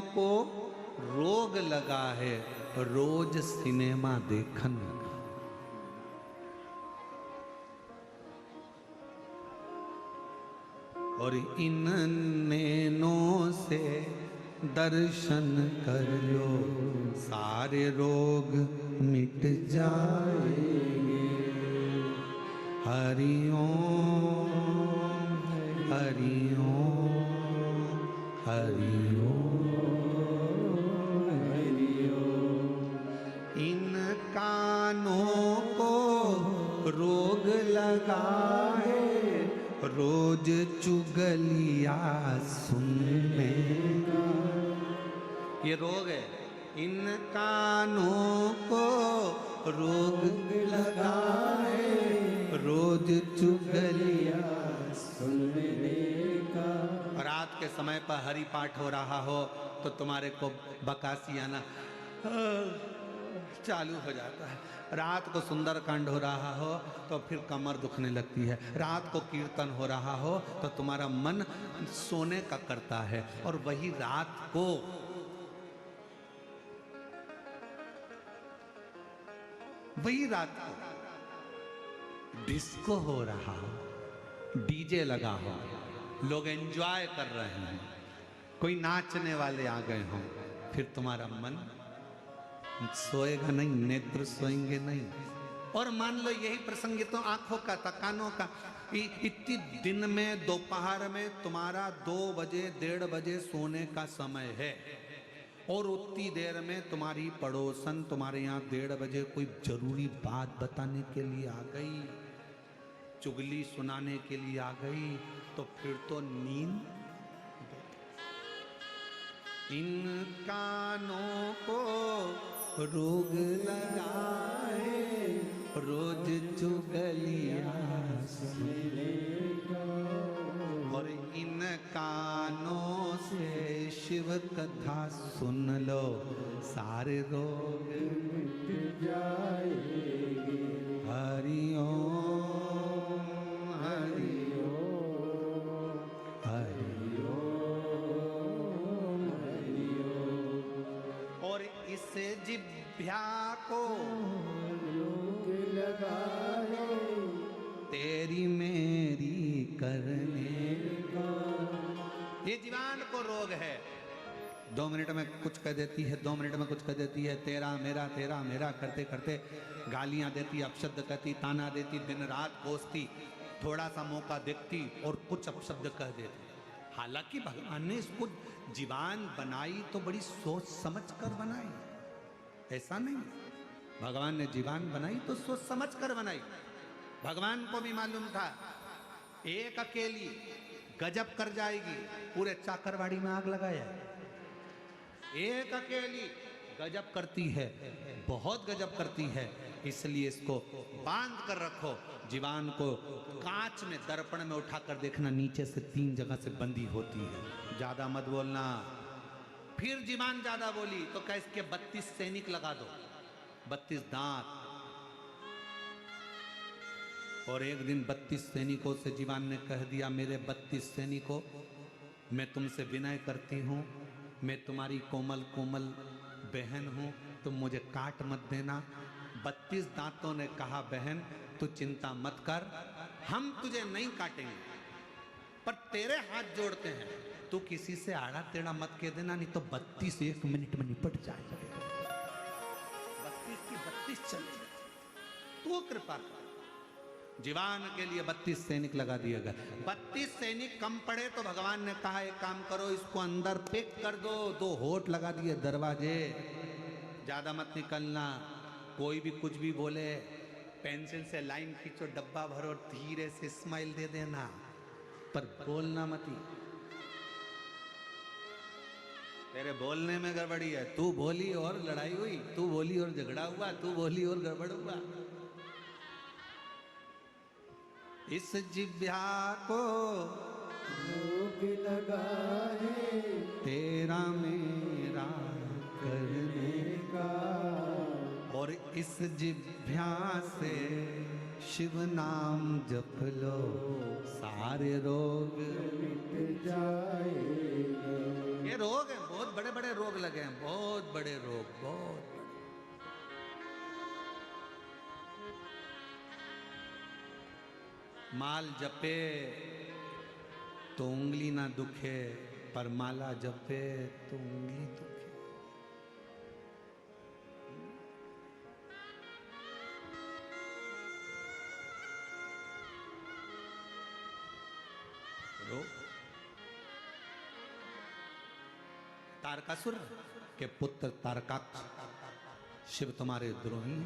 को रोग लगा है रोज सिनेमा देखन लगा। और इन नैनों से दर्शन कर लो सारे रोग मिट जाएंगे। हरि ओम हरि ओम हरि ओम हरि ओम। इन कानों को रोग लगा है रोज चुगलिया सुनने का। ये रोग है। इन कानों को रोग लगा है रोज चुगलिया सुनने का। रात के समय पर हरि पाठ हो रहा हो तो तुम्हारे को बकासी आना चालू हो जाता है। रात को सुंदरकांड हो रहा हो तो फिर कमर दुखने लगती है। रात को कीर्तन हो रहा हो तो तुम्हारा मन सोने का करता है। और वही रात को डिस्को हो रहा हो, डीजे लगा हो, लोग एंजॉय कर रहे हैं, कोई नाचने वाले आ गए हों, फिर तुम्हारा मन सोएगा नहीं, नेत्र सोएंगे नहीं। और मान लो यही प्रसंग तो आंखों का था, कानों का। इतनी दिन में दोपहर में तुम्हारा 2 बजे 1:30 बजे सोने का समय है और उतनी देर में तुम्हारी पड़ोसन तुम्हारे यहाँ 1:30 बजे कोई जरूरी बात बताने के लिए आ गई, चुगली सुनाने के लिए आ गई, तो फिर तो नींद। इन कानों को रोग लगा है रोज चुगलिया सुनने का। और इन कानों से शिव कथा सुन लो सारे रोग मिट जाएंगे। हरि ओम हरि ओम हरि ओम हरि ओम। और इस जिह्वा को रोग लगा है तेरी मेरी करने का। ये जीवान को रोग है। 2 मिनट में कुछ कह देती है, 2 मिनट में कुछ कह देती है, तेरा मेरा करते करते गालियां देती, अपशब्द कहती, ताना देती, दिन रात कोसती, थोड़ा सा मौका देखती और कुछ अपशब्द कह देती। हालांकि भगवान ने इसको जीवान बनाई तो बड़ी सोच समझ कर बनाई, ऐसा नहीं। भगवान ने जीवान बनाई तो सोच समझ कर बनाई। भगवान को भी मालूम था एक अकेली गजब कर जाएगी, पूरे चाकरवाड़ी में आग लगाया। एक अकेली गजब करती है, बहुत गजब करती है, इसलिए इसको बांध कर रखो। जीवान को कांच में दर्पण में उठाकर देखना, नीचे से 3 जगह से बंदी होती है। ज्यादा मत बोलना। फिर जीवान ज्यादा बोली तो क्या इसके 32 सैनिक लगा दो, 32 दांत। और एक दिन 32 सैनिकों से जीवान ने कह दिया, मेरे 32 सैनिकों, मैं तुमसे विनय करती हूँ, मैं तुम्हारी कोमल कोमल बहन हूँ, तुम मुझे काट मत देना। 32 दांतों ने कहा, बहन तू चिंता मत कर, हम तुझे नहीं काटेंगे, पर तेरे हाथ जोड़ते हैं, तू किसी से आड़ा टेढ़ा मत कह देना, नहीं तो 32 1 मिनट में निपट जाएगा। 32 की 32 चले, तू कृपा कर। जीवान के लिए 32 सैनिक लगा दिए गए। 32 सैनिक कम पड़े तो भगवान ने कहा, एक काम करो, इसको अंदर पैक कर दो। 2 होठ लगा दिए दरवाजे, ज्यादा मत निकलना, कोई भी कुछ भी बोले, पेंसिल से लाइन खींचो, डब्बा भरो, धीरे से स्माइल दे देना, पर बोलना मत ही। तेरे बोलने में गड़बड़ी है, तू बोली और लड़ाई हुई, तू बोली और झगड़ा हुआ, तू बोली और गड़बड़ हुआ। इस जिह्वा को रोग लगा है तेरा मेरा करने का। और इस जिह्वा से शिव नाम जप लो सारे रोग मिट जाएंगे। ये रोग है, बहुत बड़े बड़े लगे हैं, बहुत बड़े रोग, बहुत बड़े। माल जपे तो उंगली ना दुखे, पर माला जपे तो उंगली दुखे। तारकासुर के पुत्र तारकाक्ष, शिव तुम्हारे द्रोही।